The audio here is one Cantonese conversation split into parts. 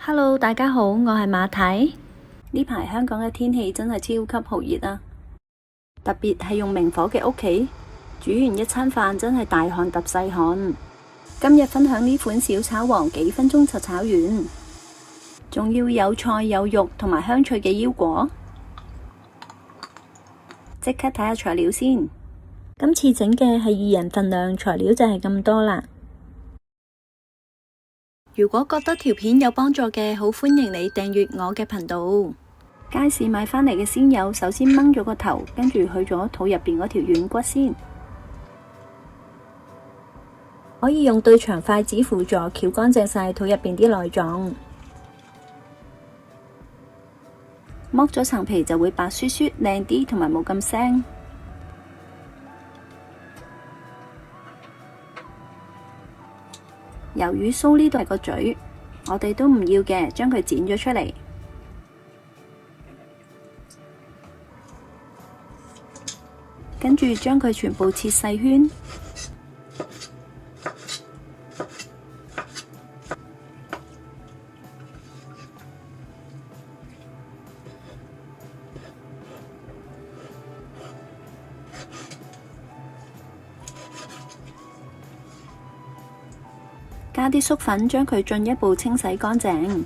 Hello，大家好，我係馬太。呢排香港嘅天氣真係超級酷熱啊！特別係用明火嘅屋企，煮完一餐飯真係大汗揼細汗。今日分享呢款小炒皇，幾分鐘就炒完，仲要有菜有肉同埋香脆嘅腰果。即刻睇下材料先。今次整嘅係2人份量，材料就係咁多啦。如果覺得條片有幫助嘅，好歡迎你訂閱我嘅頻道。街市買返嚟嘅鮮魷，首先掹咗個頭，跟住去咗肚入邊嗰條軟骨先。可以用對長筷子輔助撬乾淨晒肚入邊啲內臟。剝咗層皮就會白雪雪靚啲，同埋冇咁腥。魷魚鬚呢度係個嘴，我哋都唔要嘅，將佢剪咗出嚟。跟住將佢全部切細圈。加啲粟粉，將佢進一步清洗乾淨。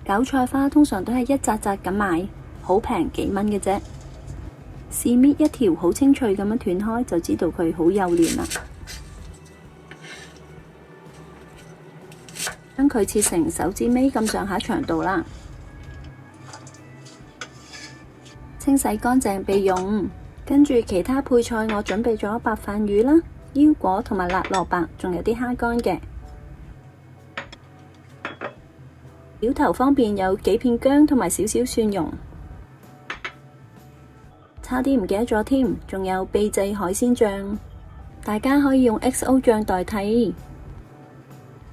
韭菜花通常都係一紮紮咁買，好平，幾蚊嘅啫。試搣一條好清脆咁樣斷開，就知道佢好幼嫩啦。將佢切成手指尾咁上下長度啦，清洗乾淨備用。跟住其他配菜，我準備咗白飯魚啦、腰果同埋辣蘿蔔，仲有啲蝦乾嘅。料頭方面有幾片薑同埋少少蒜蓉，差啲唔記得咗添，仲有秘製海鮮醬，大家可以用 XO 醬代替。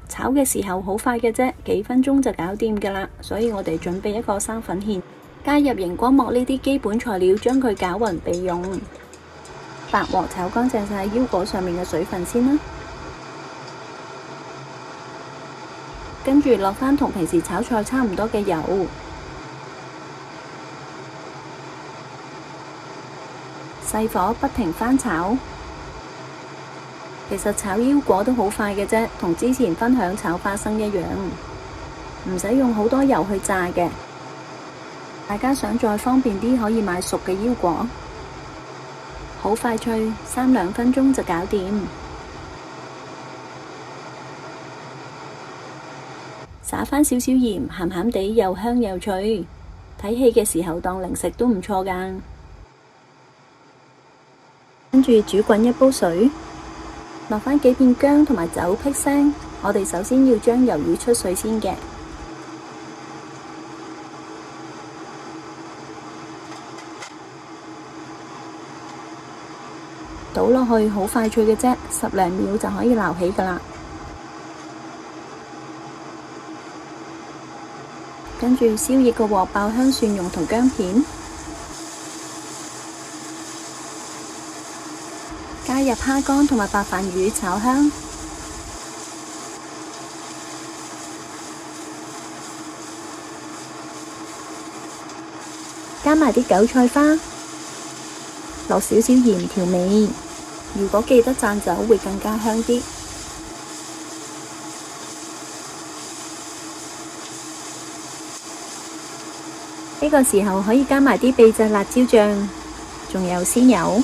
炒嘅時候好快嘅啫，幾分鐘就搞掂噶啦，所以我哋準備一個生粉芡，加入熒光幕呢啲基本材料，將佢攪勻備用。白鑊炒乾淨晒腰果上面嘅水分先啦，跟住落返同平時炒菜差唔多嘅油，細火不停翻炒。其實炒腰果都好快嘅啫，同之前分享炒花生一樣，唔使用好多油去炸嘅。大家想再方便啲，可以買熟嘅腰果，好快脆，3-2分鐘就搞掂。撒返少少鹽，鹹鹹地又香又脆，睇戲嘅時候當零食都唔錯㗎。跟住煮滾一煲水。落返幾片薑同埋酒辟腥，我哋首先要將魷魚出水先嘅。倒落去好快脆嘅啫，10零秒就可以撈起㗎喇。跟住燒熱個鑊，爆香蒜蓉同薑片。加入蝦乾同埋白飯魚炒香，加埋啲韭菜花，落少少鹽調味。如果記得讚酒會更加香啲。呢個時候可以加埋啲秘製辣椒醬，仲有鮮油。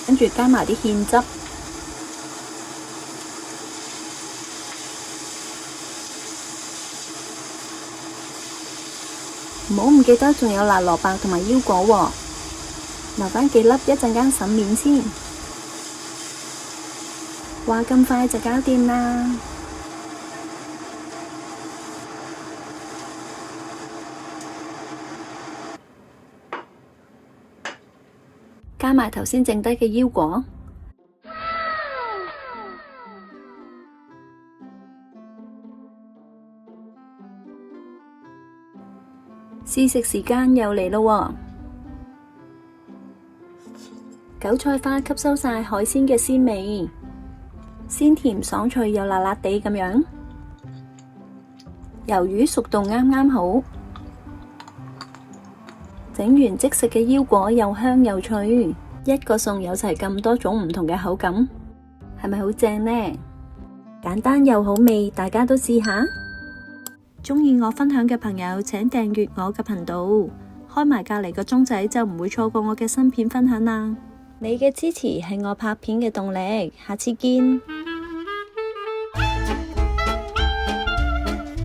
跟住加埋啲芡汁，唔好唔記得仲有辣蘿蔔同埋腰果喎，留返幾粒一陣間沈面先。話咁快就搞掂啦！加埋頭先剩低嘅腰果，試食時間又嚟咯喎！韭菜花吸收晒海鮮嘅鮮味，鮮甜爽脆又辣辣地咁樣。魷魚熟到啱啱好，整完即食嘅腰果又香又脆，一個餸有齊咁多種唔同嘅口感，係咪好正呢？簡單又好味，大家都試下。鍾意我分享嘅朋友，請訂閱我嘅頻道，開埋隔籬個鐘仔就唔會錯過我嘅新片分享啦。你嘅支持係我拍片嘅動力，下次見。